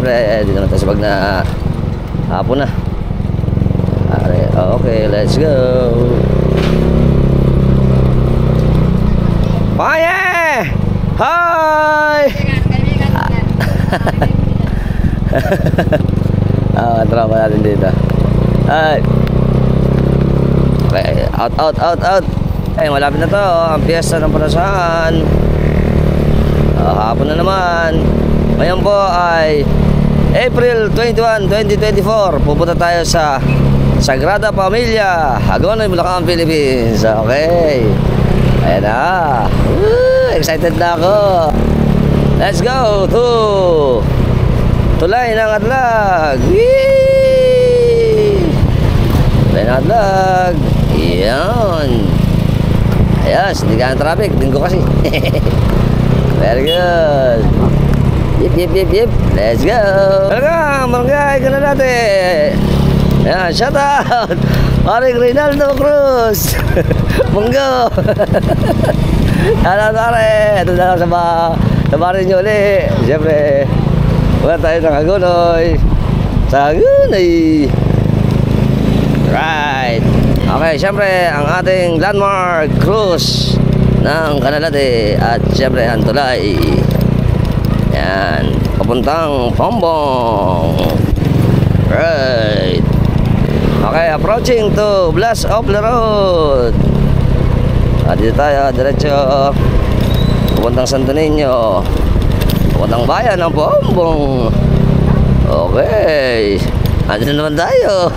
syempre dito na tayo sa bag na hapon na. Okay, let's go. Paye! Hi! Tropa natin dito. Hi! Okay, out. Ay, malapit na to. Ang piyesta ng Panasan. Hapon na naman. Ngayon po ay April 21, 2024. Pupunta tayo sa Sagrada Familia, Hagonoy, Bulacan, Philippines. Okay. Ayan na. Excited na ako. Let's go to Tulay ng Adlag. Whee! Tulay ng Adlag. Ayan. Ayos, hindi ka ng traffic. Linggo kasi. Very good. Yip. Let's go. Welcome, barangay ka na natin. Ayan, shout out. Paring Reynaldo Cruz. Munggo. Shout out, ito na lang sa barin nyo ulit. Siyempre, wala tayo ng Hagonoy. Sa Hagonoy. Right. Okay, siyempre, ang ating landmark cruise ng Canalate at siyempre ang Tulay. Yan, papuntang Pombong. Right. Okay, approaching to Blast of the Road. Dito tayo, diretso papuntang Santo Niño, papuntang bayan ng Pombong. Okay, andito naman tayo.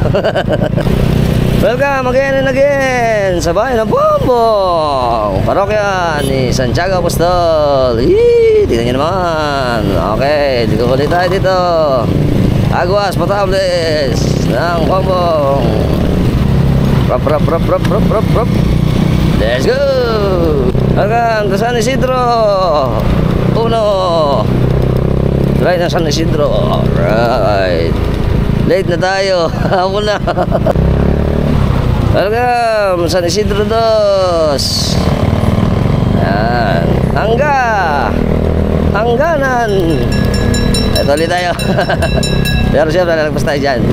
Welcome again and again sa bayan ng Pombong, parokya ni Santiago Apostol. Tingnan nyo naman. Okay, dito ulit tayo dito. Aguas Potables ng Pombong. Prop. Let's go. Welcome to San Isidro. Right na San Isidro. Alright. Late na tayo. Ako na. Welcome San Isidro 2. Yan. Hangganan. Ito ulit tayo. Pero siyempre lalagpas tayo dyan.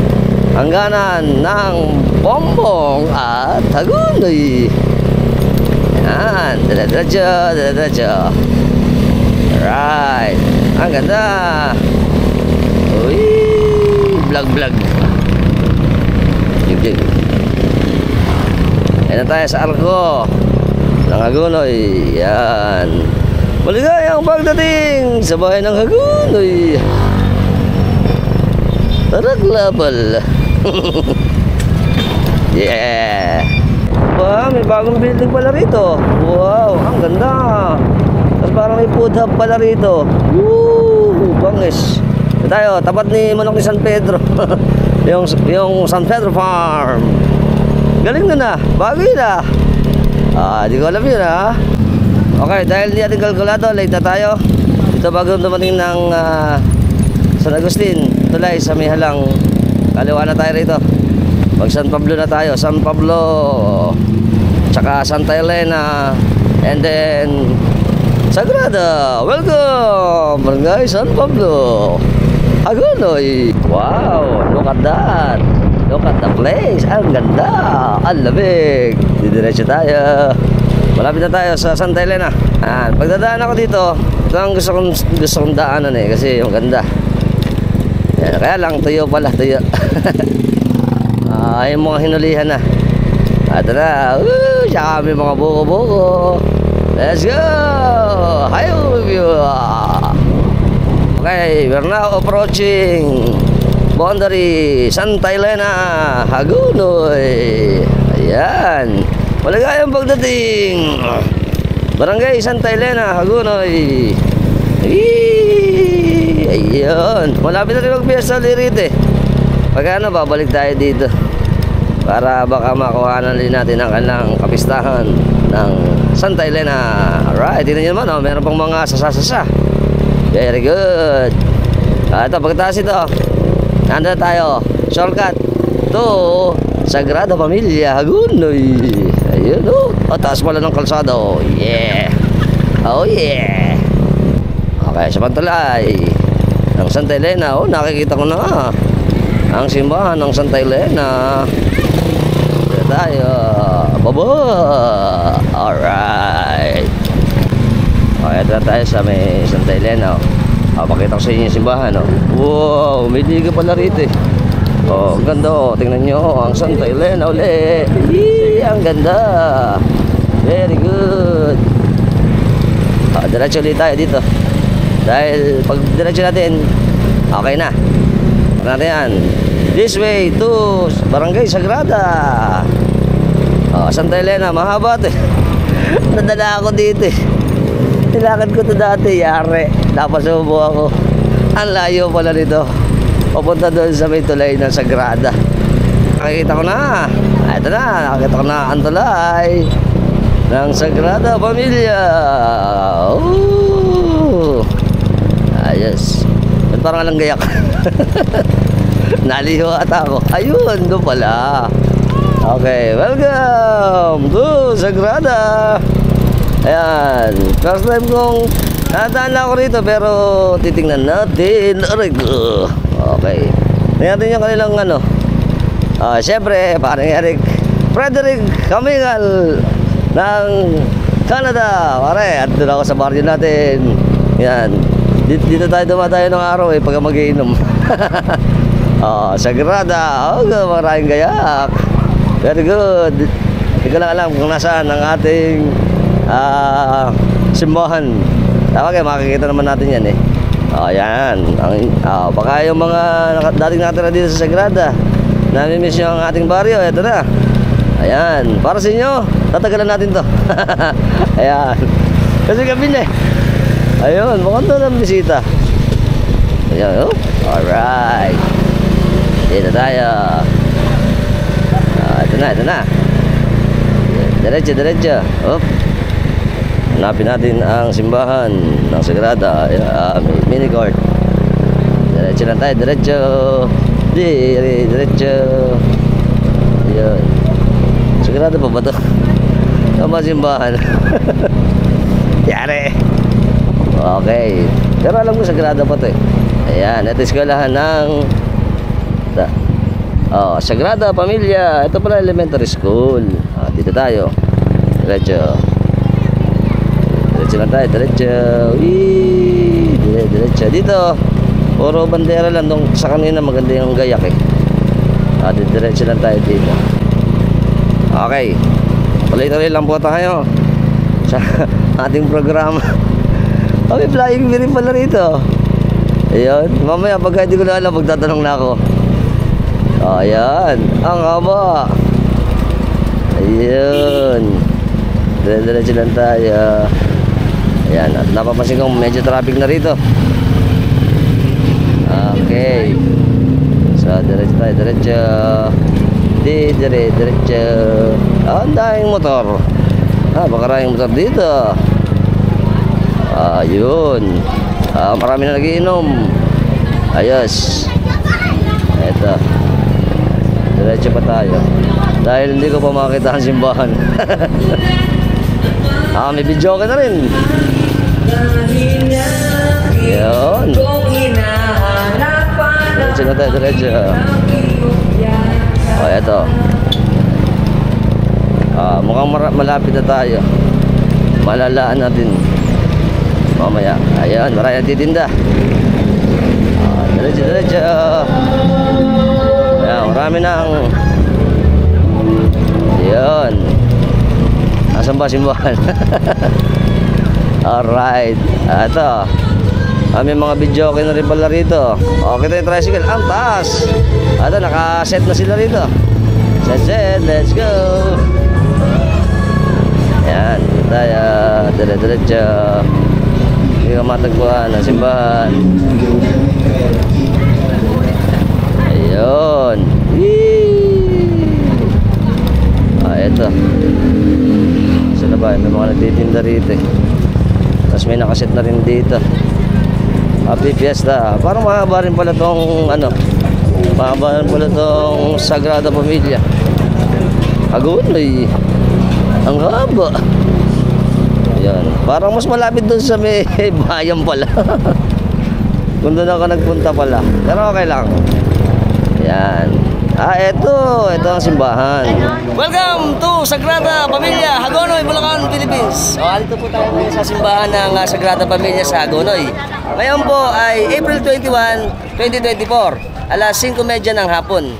Hangganan ng Pombong at Hagonoy. Yan. Diretso. Right. Ang ganda. Uy. Vlog. Jig. Ayan na tayo sa Arco ng Hagonoy. Yan. Maligayang pagdating sa bahay ng Hagonoy. Taraglabal. Yeah. Wow, may bagong building pala rito. Wow, ang ganda. Tapos parang may food hub pala rito. Woo, bangis. Ito tayo, tapat ni Manok ni San Pedro. yung San Pedro Farm. Galing na. Bago yun di ko alam yun Okay, dahil hindi natin kalkulado, late na tayo. Ito bago dumating ng San Agustin, Tulay sa may halang. Kaliwa na tayo rito. Pag San Pablo na tayo, San Pablo, tsaka Santa Elena, and then Sagrada. Welcome, barangay San Pablo, Hagonoy. Wow, look at that. Look at the place. Ang ganda. Ang lamig. Didiretso tayo. Malapit na tayo sa Santa Elena. Pagdadaan ako dito, ito ang gusto kong daanan kasi yung ganda. Yan, kaya lang tuyo pala. Yung mga hinulihan na. Ito na. Tsaka may mga buko-buko. Let's go. Hayo with you. Okay, we're now approaching boundary Santa Elena, Hagonoy. Ayan. Maligayang pagdating. Barangay Santa Elena, Hagonoy. Ayun. Malapit na rin mag-fiesta ulit Pag babalik tayo dito para baka makuhanan din natin ang kanilang kapistahan ng Santa Elena. Alright, tignan nyo naman, meron pang mga sasa. Very good. Ito, pagkataas ito, nandun tayo, shortcut to Sagrada Familia, Hagonoy. Ayun, taas pala ng kalsado. Yeah. Oh yeah. Okay, sa Pantulay. ng Santa Elena. Oh, nakikita ko na ang simbahan ng Santa Elena. Dito tayo. Baba. Alright. Okay, ito na tayo sa may Santa Elena. Pakita ko sa inyo yung simbahan. Wow, may liga pala rito eh. Ganda oh. Tingnan nyo ang Santa Elena uli. Ang ganda. Very good. Diretso ulit tayo dito. Dahil pag diretso natin, okay na. Ano yan? This way to Barangay Sagrada. Santa Elena, mahaba ito. Nadala ako dito eh. Nilakad ko ito dati, yari. Dapat sumubo ako. Ang layo pala nito. Papunta doon sa may tulay ng Sagrada. Nakikita ko na. Ito na, nakikita ko na ang tulay ng Sagrada Familia. Ooh. Ayos. Parang alang gayak. Naliho ata ako. Ayun, doon pala. Okay, welcome to Sagrada. Ayan, first time kong nadaan ako rito pero titingnan natin. Aray ko. Okay. Tingnan natin yung kanilang ano. Siyempre, parang Frederick Kamingal ng Canada. Pare, at doon ako sa barrio natin. Yan. Dito tayo dumatayo ng araw eh pag mag-iinom. Sagrada. Maraming gayak. Very good. Hindi ko lang alam kung nasaan ang ating simbahan. Okay, makikita naman natin yan eh. Yan. Baka yung mga dating natira dito sa Sagrada, namimiss nyo ang ating baryo. Ito na. Ayan. Para sa inyo, tatagalan natin to. Ayan. Kasi gabi na eh. Ayun, mukhang doon ang bisita. Ayan, oh. Alright. Dito tayo. Ito na. Diretso. Oh. Hanapin natin ang simbahan ng Sagrada. May mini court. Diretso lang tayo, diretso. Ayan. Sagrada pa ba ito? Tama simbahan. Yari. Okay. Pero alam ko Sagrada pa ito eh. Ayan, ito eskwelahan ng Sagrada Familia. Ito pala elementary school. Dito tayo. Diretso lang tayo, diretso. Dito puro bandera lang. Nung sa kanina maganda yung gayak eh. Diretso lang tayo dito. Okay, tuloy-tuloy lang po tayo sa ating programa. Okay, flying bee rin pala rito. Ayun, mamaya pagka hindi ko na alam, magtatanong na ako. Ayan, ang haba. Ayun, diretso lang tayo. Ayan, at napapansin kong medyo traffic na rito. Okay, so diretso tayo, diretso. Ang daming motor. Baka maraming motor dito. Ayun. Marami na nagiinom. Ayos. Eto. Diretso pa tayo. Dahil hindi ko pa makita ang simbahan. May video ka na rin. Ayun. Diretso na tayo, diretso. Eto. Mukhang malapit na tayo. Malalaan natin mamaya. Ayan, marami nagtitinda. Diretso. Ayan, marami nang. Ayan. Asan ba simbahan? Alright. Ito. May mga video okay na rin pala rito. Okay tayo yung tricycle. Ang taas. Ito, nakaset na sila rito. Set. Let's go. Ayan. Tayo. Diretso. Hindi ka matagpuan ang simbahan. Ayun. Ito. Saan na ba? May mga nagtitinda rito eh. Tapos may nakaset na rin dito. Happy Fiesta. Parang mahaba rin pala itong mahaba rin pala itong Sagrada Familia. Agoy. Ang haba. Ayan. Parang mas malapit doon sa may bayan pala. Kung doon ako nagpunta pala. Pero okay lang. Yan. Ito ang simbahan. Welcome to Sagrada Familia, Hagonoy, Bulacan, Philippines. Alito po tayo ngayon sa simbahan ng Sagrada Familia sa Hagonoy. Ngayon po ay April 21, 2024, alas 5:30 ng hapon.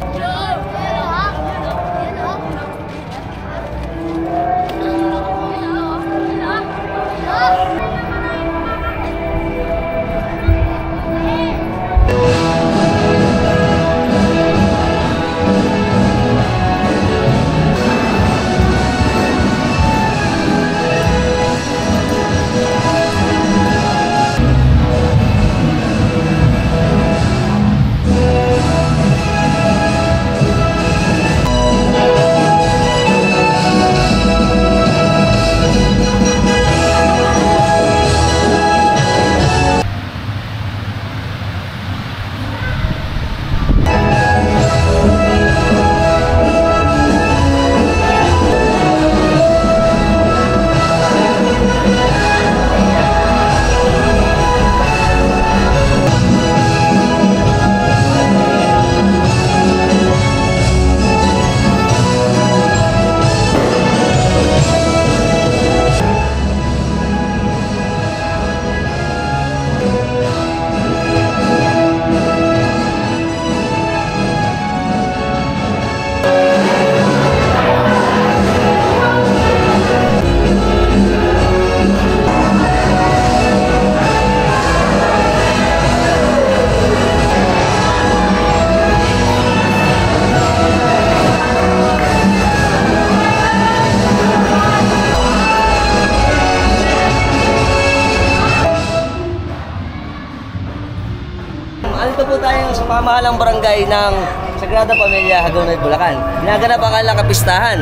Andito po tayo sa pamahalang barangay ng Sagrada Familia, Hagonoy, Bulacan. Ginaganap ang kanilang kapistahan.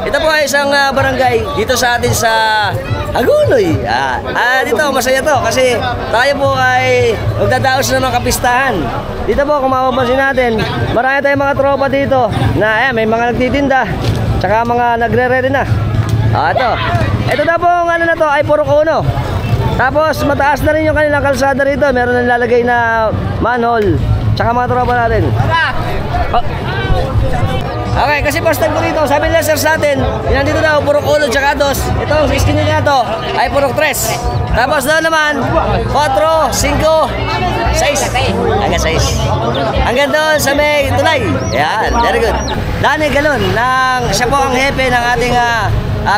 Ito po ay isang barangay dito sa atin sa Hagonoy. Dito masaya to kasi tayo po ay magdadaos ng mga kapistahan. Dito po kung mapapansin natin, marami tayong mga tropa dito na may mga nagtitinda tsaka mga nagre-ready na. Ito na po ano na to ay puro kuno. Tapos mataas na rin yung kanilang kalsada rito. Meron na nilalagay na manhole. Tsaka mga tropa natin. Okay, kasi first time ko dito. Sabi nila sir sa atin, yan dito daw, purok 1 tsaka 2. Ito, sa skin nila to, ay purok 3. Tapos doon naman, 4, 5, 6. Hanggang 6. Hanggang doon sa may tulay. Yan, very good. Dani Galon, siya po ang hepe ng ating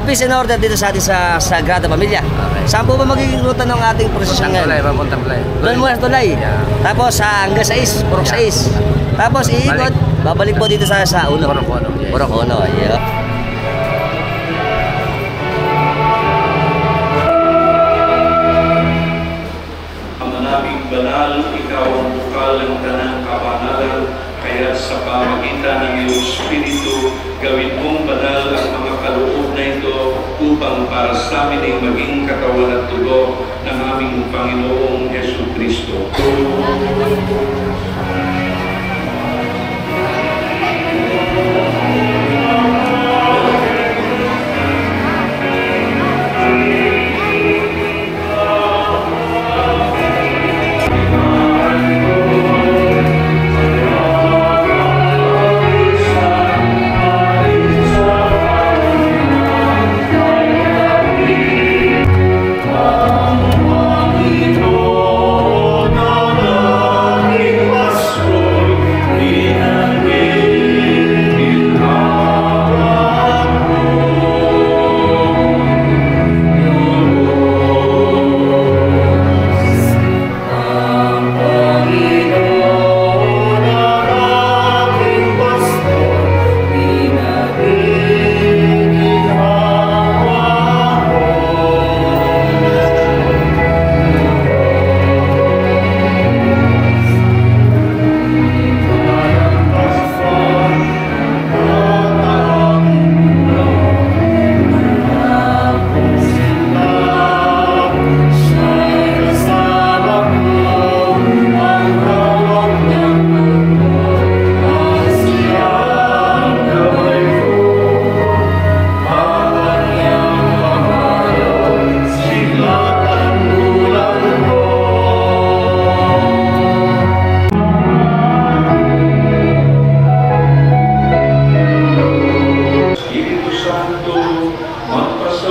peace and order dito sa ating sa Sagrada Familia. Saan po ba magiging ruta ng ating prosesyon ngayon? Papuntang tulay. Doon muna sa tulay. Tapos hanggang 6, purok 6. Tapos iikot, babalik po dito sa uno. Purok 1, yeah. Amanabing banal, ikaw ang bukal ng tanang kabanalan, kaya sa pamagitan ng iyong Espiritu, gawin mong banal ang mga kaloob na ito upang para sa amin ay maging katawan at tulo ng aming Panginoong Jesucristo.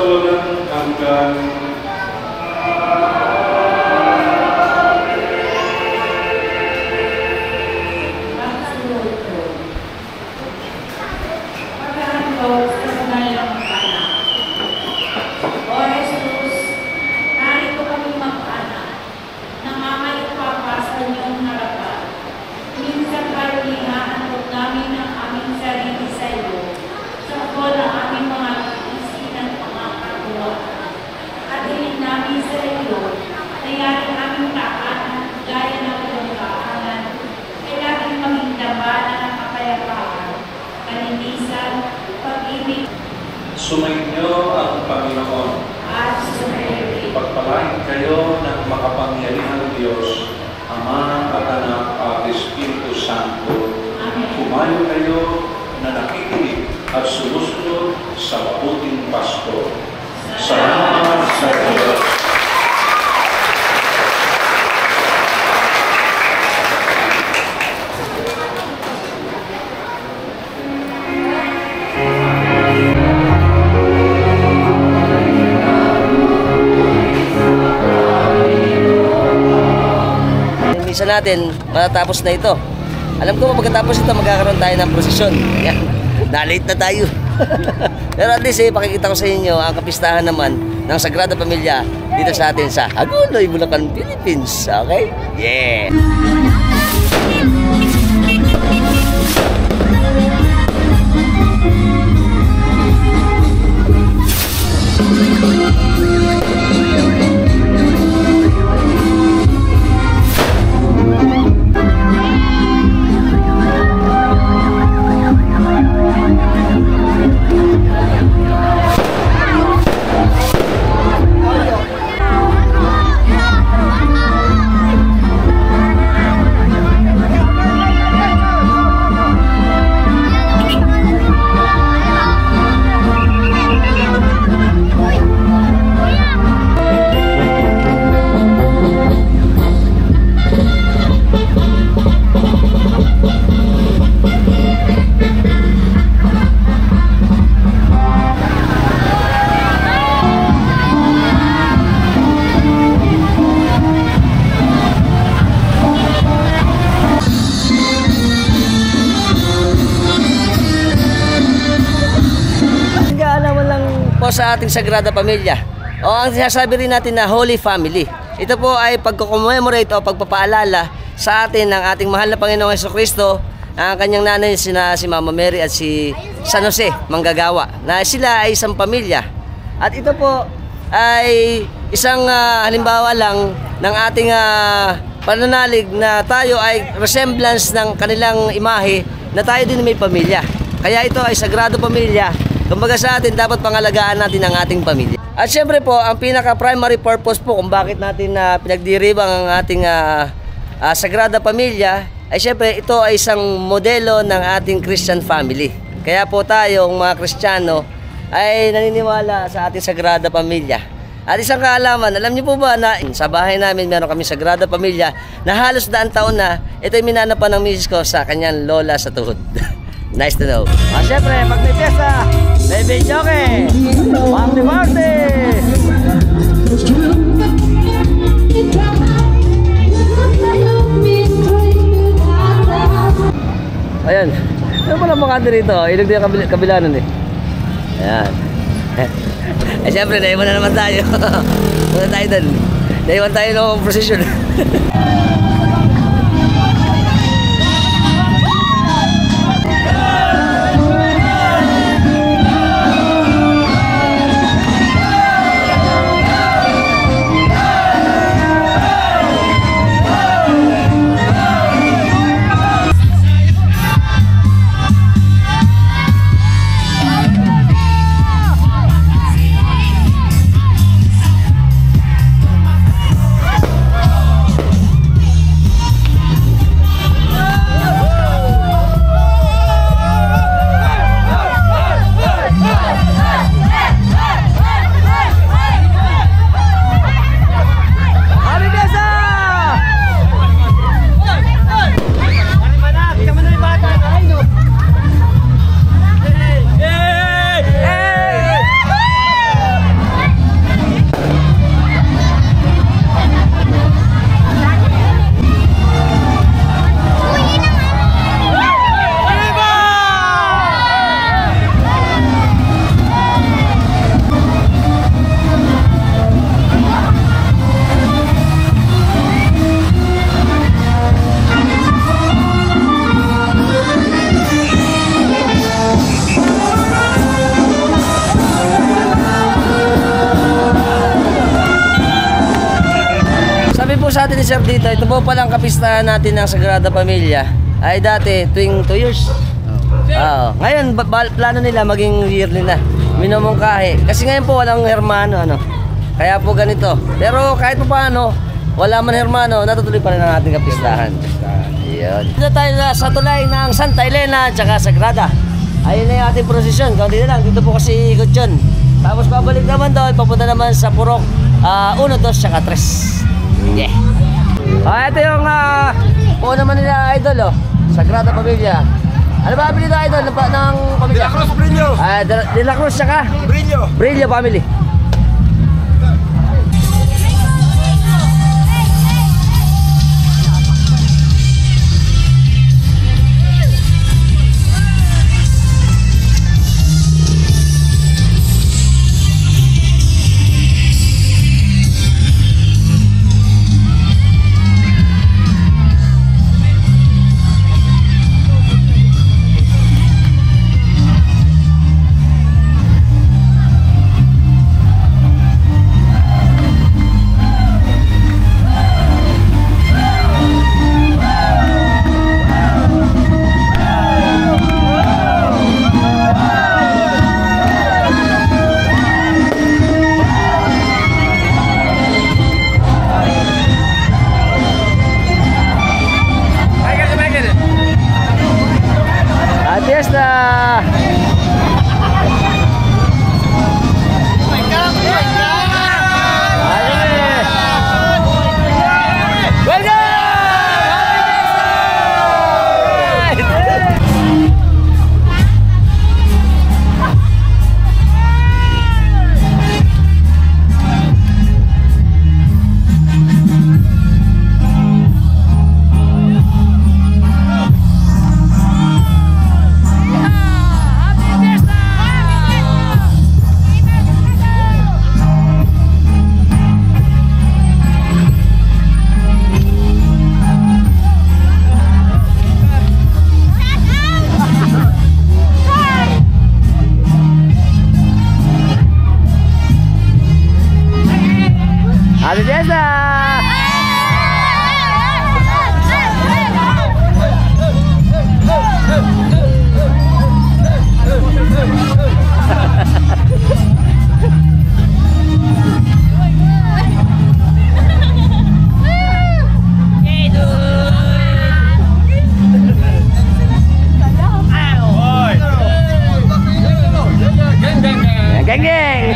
walang hanggan. Sumainyo ang Panginoon. Pagpalain kayo ng makapangyarihang Diyos, Ama at Anak at Espiritu Santo. Kumayo kayo na nakikinig at sumusunod sa mabuting Pasko. Salamat sa Diyos. Misa natin, matatapos na ito. Alam ko pagkatapos ito magkakaroon tayo ng prosesyon. Yan, na-late na tayo. Pero at least pakikita ko sa inyo ang kapistahan naman ng Sagrada Pamilya dito sa atin sa Hagonoy, Bulacan, Philippines. Okay? Yeah! Sa ating Sagrada Pamilya o ang sinasabi rin natin na Holy Family. Ito po ay pagko-commemorate o pagpapaalala sa atin ng ating mahal na Panginoong Jesucristo, ang kanyang nanay si Mama Mary at si San Jose Manggagawa, na sila ay isang pamilya. At ito po ay isang halimbawa lang ng ating pananalig na tayo ay resemblance ng kanilang imahe, na tayo din may pamilya. Kaya ito ay Sagrado Pamilya. Kumbaga sa atin, dapat pangalagaan natin ang ating pamilya. At syempre po, ang pinaka-primary purpose po kung bakit natin pinagdiribang ang ating Sagrada Pamilya, ay syempre ito ay isang modelo ng ating Christian family. Kaya po tayong mga Kristiyano ay naniniwala sa ating Sagrada Pamilya. At isang kaalaman, alam niyo po ba na sa bahay namin meron kami Sagrada Pamilya na halos 100 taon na ito ay minanapan ng misis ko sa kanyang lola sa tuhod. Nice to know. Siyempre, pag may piyesta, may videoke. Party party! Ayan. Ano pala mga dito? Ilog din yung kabila nun eh. Ayan. Siyempre, naiwan na naman tayo. Muna tayo dun. Naiwan tayo ng procession. sa atin ni Sir dito, ito po palang kapistahan natin ng Sagrada Familia ay dati tuwing 2 years. Ngayon, plano nila maging yearly na. Minumungkahi. Kasi ngayon po walang hermano, ano. Kaya po ganito. Pero kahit pa paano, wala man hermano, natutuloy pa rin ang ating kapistahan. Yun. Dito tayo sa tulay ng Santa Elena at saka Sagrada. Ayun na yung ating prosesyon. Kaunti na lang. Dito po kasi ikot yun. Tapos babalik naman doon. Papunta naman sa Purok 1, 2, saka 3. Yeah. Ito yung po naman nila idol, oh. Sagrada Familia. Ano ba apelido idol ng pamilya? De la Cruz Brillo. De la Cruz saka? Brillo. Brillo family. Happy Fiesta! Geng geng.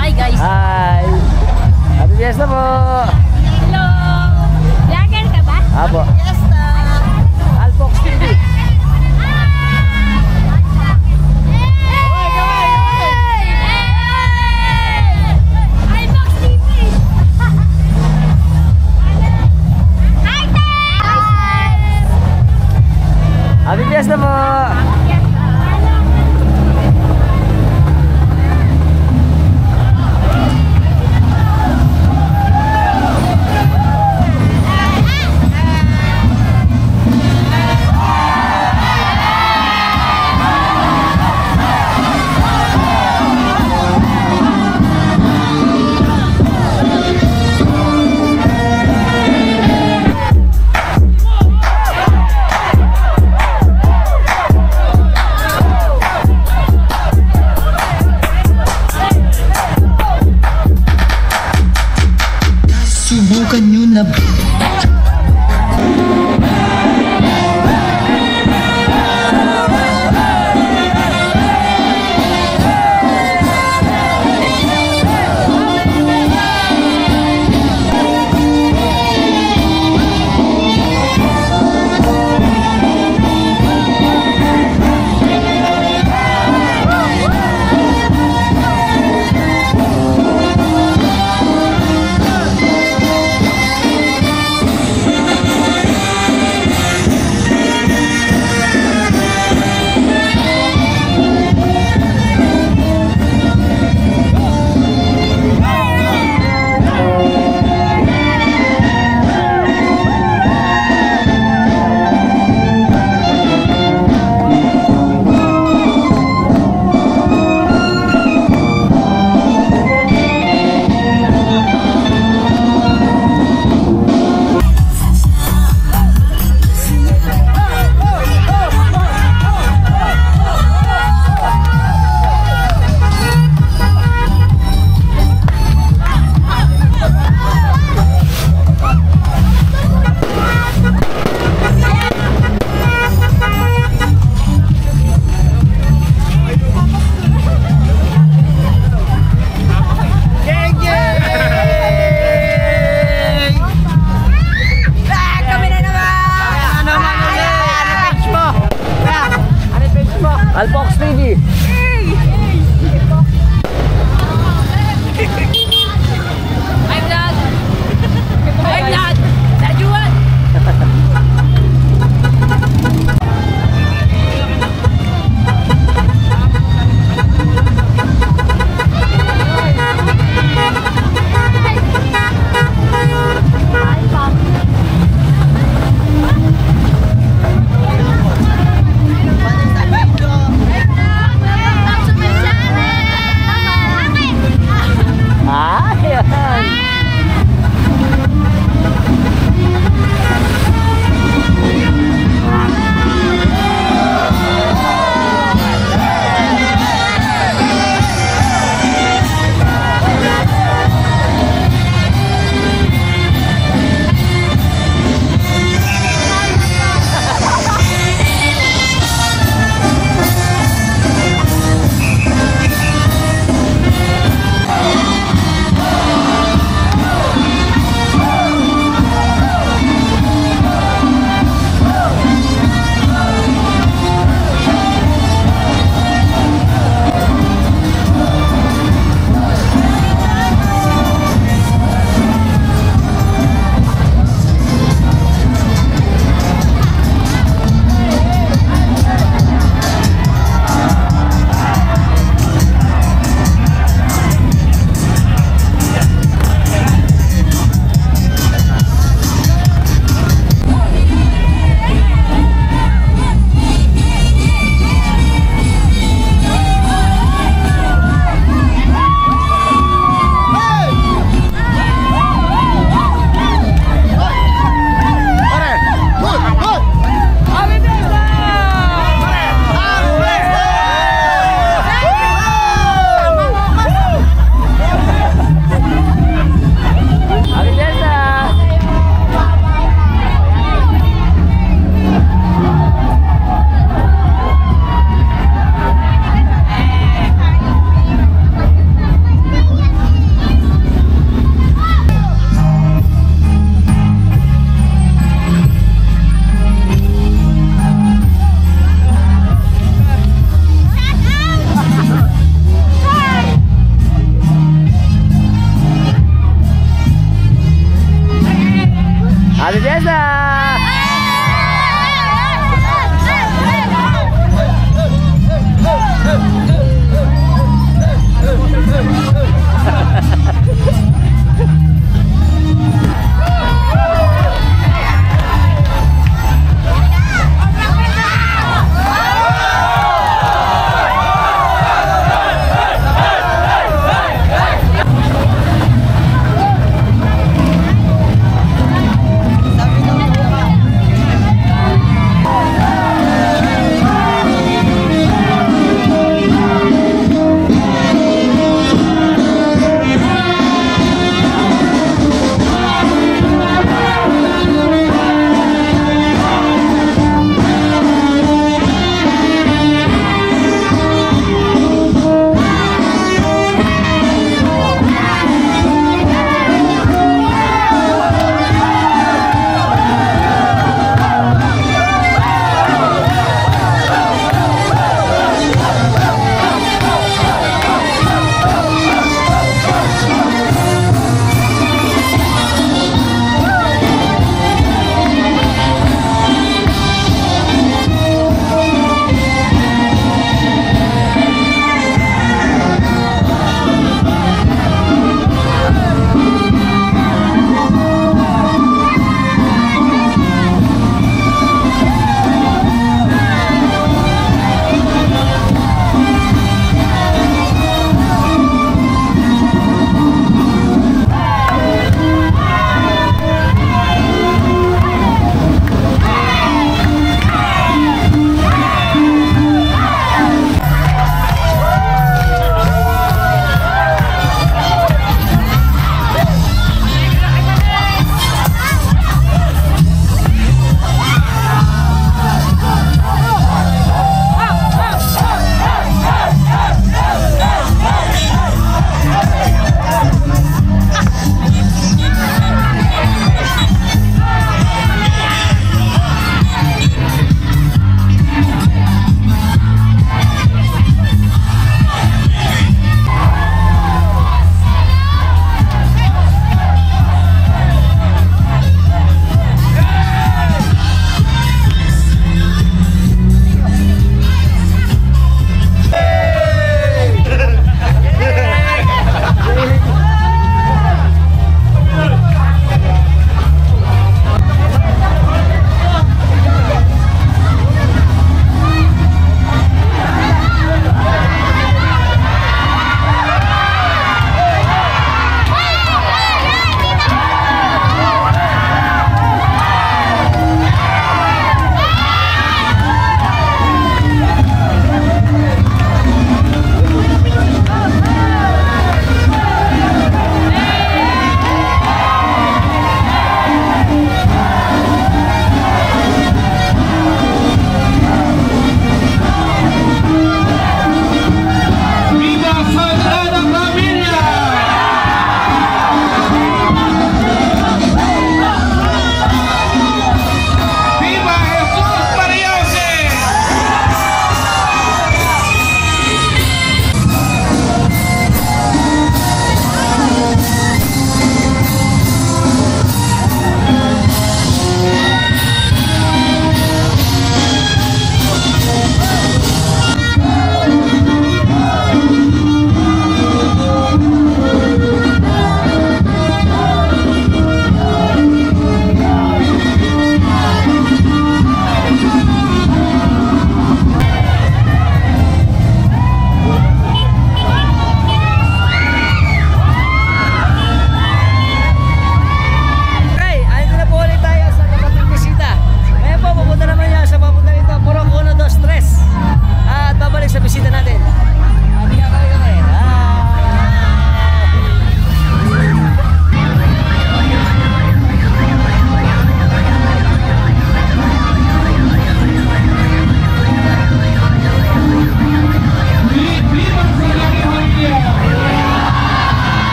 Hi guys. Hi. Happy Fiesta po. Hello. Vlogger ka ba? Apo. Fiesta. Alfox TV. Happy Fiesta po. Subukan nyo na ba? Happy Fiesta!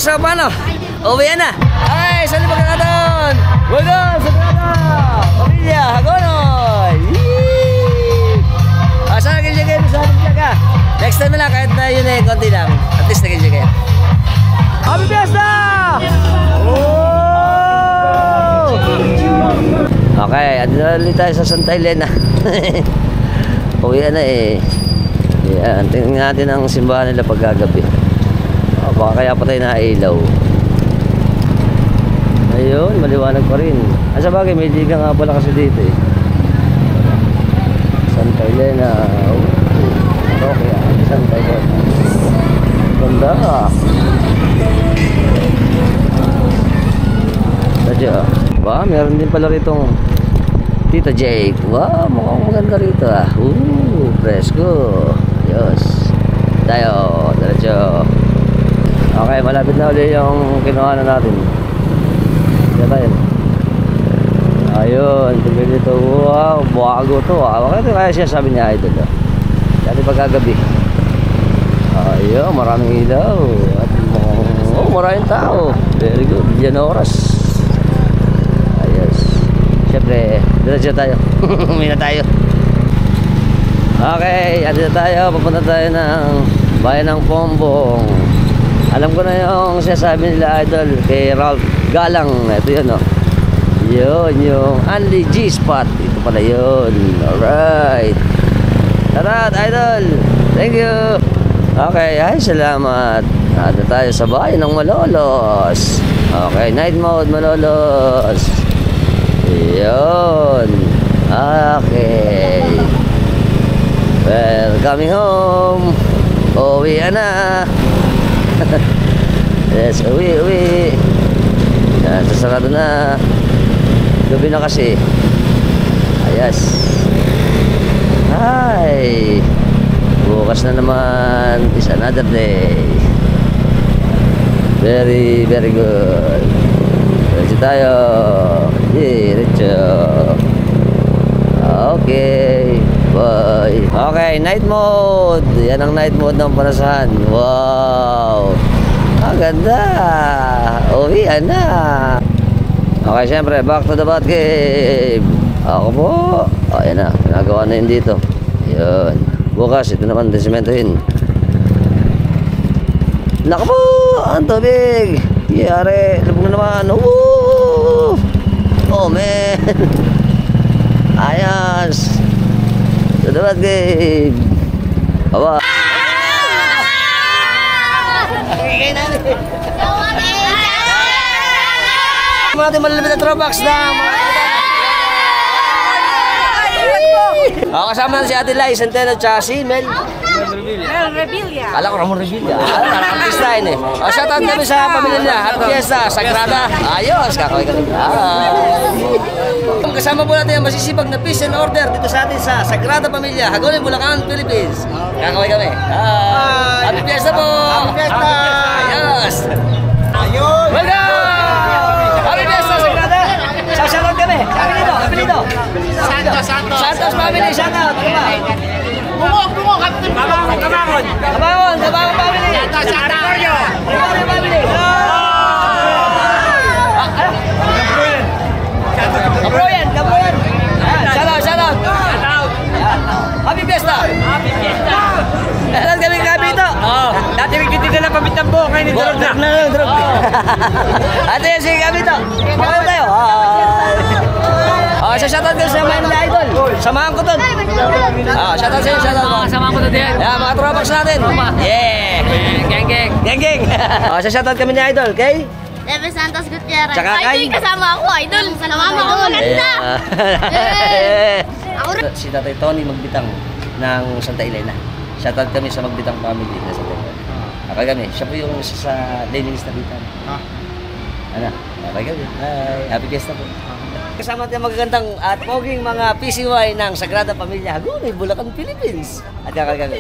so paano? Uwi na. Ay, saan ba ka doon? Welcome sa Sagrada Pamilya Hagonoy. Saan nag-enjoy kayo sa ating ka? Next time na lang, kahit na yun eh, konti lang. At least nag-enjoy kayo. Happy Fiesta! Oh! Okay, adinali tayo sa Santa Elena. Uwi na eh. Yan, tingnan natin ang simbahan nila pagkagabi. Baka kaya pa tayo na ilaw. Ayun, maliwanag pa rin. Sa bagay, may liga nga pala kasi dito eh. Santa Elena. Okay, Santa Elena. Ganda. Tadya. Ba, meron din pala ritong Tita Jake. Wow, mukhang maganda rito ah. Fresco. Yes. Tayo, diretso. Okay, malapit na ulit yung kinuha na natin. Diyan tayo. Ayun, tingnan dito. Wow, bago to ah. Bakit kaya siya sabi niya idol ah? Dati pagkagabi. Ayun, maraming ilaw. At maraming tao. Very good. Diyan oras. Ayos. Siyempre, diretso tayo. Umina tayo. Okay, andito tayo. Papunta tayo ng bayan ng Pombong. Alam ko na yung sinasabi nila idol kay Ralph Galang. Ito yun oh. Yun yung Only G spot. Ito pala yun. Alright. Tara idol. Thank you. Okay, ay salamat. Nandito tayo sa bayan ng Malolos. Okay, night mode Malolos. Yun. Okay. Well, coming home. Uwi na. Yes, uwi. Yan, sasarado na. Gabi na kasi. Ayos. Hi. Bukas na naman. It's another day. Very, very good. Diretso tayo. Diretso. Okay. Bye. Okay, night mode. Yan ang night mode ng Panasan. Wow. Ang ganda. Uwi na. Okay, syempre, back to the bat cave. Ako po. Ayan na, nagawa na yun dito. Yun. Bukas, ito naman, desimentohin. Naku po, ang tubig. Yari, lubog na naman. Woo! Oh, man. Ayos. To the bat cave. Aba. Okay, namin. Mga ating malalapit na Tropax na kasama na si Ate Lai Centeno at si Mel Revilla. Kala ko Ramon Revilla. Artista yun eh. Shoutout kami sa pamilya nila. Happy Fiesta, Sagrada. Ayos, kakaway kami. Kasama po natin ang masisipag na peace and order dito sa atin sa Sagrada Pamilya, Hagonoy, Bulacan, Philippines. Kakaway kami. Happy Fiesta po. Happy Fiesta. Ayos. Ayos. Welcome. Happy Fiesta, Sagrada. Shoutout kami. Kami dito. Santos family, shoutout. Bungo, Captain Kabangon. Kabangon family. Arroyo. Arroyo family. Kabroyan. Shoutout. Happy Fiesta. Alam kami dito. Dati nagtitinda na pabitambo, ngayon ni Drog na. Drog. Ate, sige kami dito. Pakalo tayo. Shoutout ko sa mga idol. Samahan ko to. Shoutout sa'yo, shoutout mo. Samahan ko na din. Yeah, mga Tropax natin. Yeah. Gang. Shoutout kami ni idol, okay? Leve Santos Gutierrez. Tsaka kay- Idol, kasama ako, idol. Kasama ako maganda. Ako rin. Si Tatay Tony Magbitang ng Santa Elena. Shoutout kami sa Magbitang family na Santa Elena. Okay kami. Siya po yung isa sa Lenin Stabitan. Ano? Okay kami. Hi. Happy Fiesta po. Kasama natin magagandang at poging mga PCY ng Sagrada Pamilya Hagonoy, Bulacan, Philippines. At kakal kami.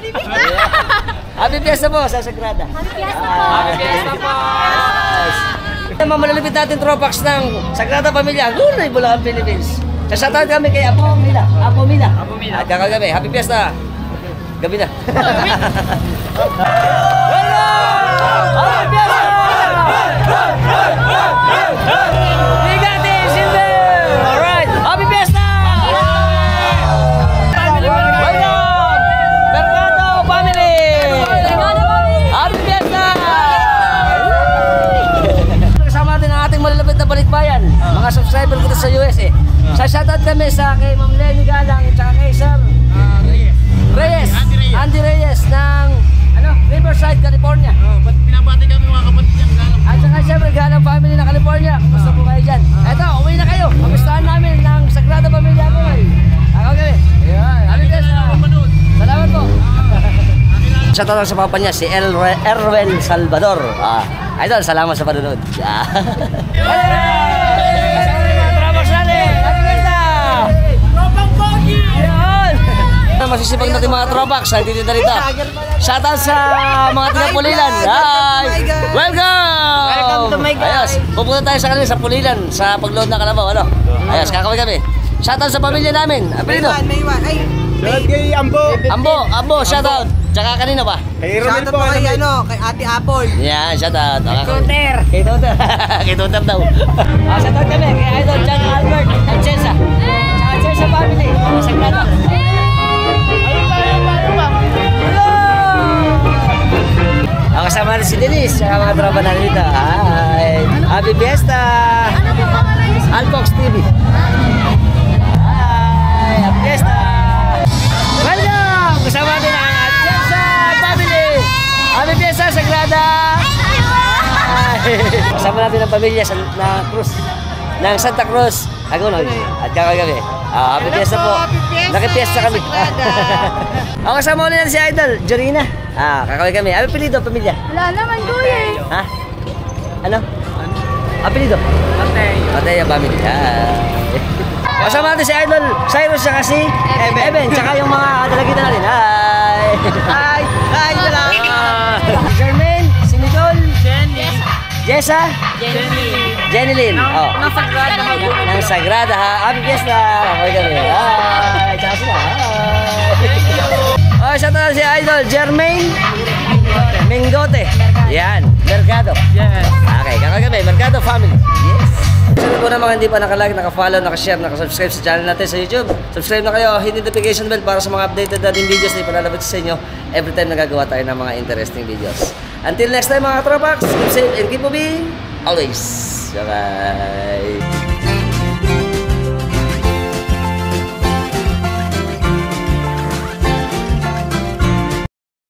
Happy Fiesta po sa Sagrada. Happy Fiesta po. Mamalapit natin Tropax ng Sagrada Pamilya Hagonoy, Bulacan, Philippines. Sasatan kami kay Apo Mila. At kakal kami. Happy Fiesta. Gabi na. Happy Fiesta! Shoutout kami sa kay Ma'am Lenny Galang tsaka kay Sir Reyes. Andy Reyes ng Riverside, California. Ba't pinabati kami mga kapatid niyang galang? At saka siyempre Galang family ng California. Kumusta po kayo dyan? Eto, uwi na kayo. Kamustahan namin ng Sagrada Familia ko. Ako kami. Ayan. Happy Fiesta. Salamat po. Shoutout lang sa papa niya, si Erwin Salvador. Idol, salamat sa panunod. Masisipag natin mga throwbacks sa dito rito. Shoutout sa mga taga-Pulilan. Hi! Welcome! Welcome to my guys. Ayos, pupunta tayo sa kanila sa Pulilan sa pagload ng kalabaw. Ano? Ayos, kakaway kami. Shoutout sa pamilya namin. Apelido? Maywan. Ay, Shoutout kay Ambo. Ambo, shoutout. Tsaka kanina pa? Kay Romel shoutout po. po kay kay Ate Apple. Yan, shoutout. Tuter. Kay Tuter. Kay Tuter daw. Shoutout kami kay Idol John Albert at Chesa. Tsaka Chesa family. Sagrada. Ang kasama na si Denise, tsaka mga tropa na dito. Hi! Happy Fiesta! Ano po pangalan niyo? Alfox TV. Hi! Happy Fiesta! Welcome! Kasama natin ang Atienza family! Happy Fiesta, Sagrada! Hi! Kasama natin ang pamilya ng Cruz. Ng Santa Cruz, Agunon. At kakagabi. Happy Fiesta po. Naki-fiesta kami. Ako kasama ulit natin si Idol, Jorina. Kakaway kami. Ano apelido, pamilya? Wala naman, kuya. Ha? Ano? Apelido? Mateo family. Kasama natin si Idol, Cyrus, tsaka si Eben, tsaka yung mga dalagita natin. Hi! Hi. Hi, salamat. Si Jermaine, si Nicole, Jessa, Jenny Lynn. Nang Sagrada Magulong. Ng Sagrada ha. Happy Fiesta! Kakaway kami. Hi! Tsaka sila. Hi! Shout out si Idol, Jermaine Mingote. Yan, Mercado. Yes. Okay, kakaway kami. Mercado family. Yes. Sana po naman hindi pa nakalike, naka-follow, naka-share, naka-subscribe sa channel natin sa YouTube. Subscribe na kayo, hit notification bell para sa mga updated natin videos na ipalalabas sa inyo every time nagagawa tayo ng mga interesting videos. Until next time mga tropax, keep safe and keep moving always. Bye-bye.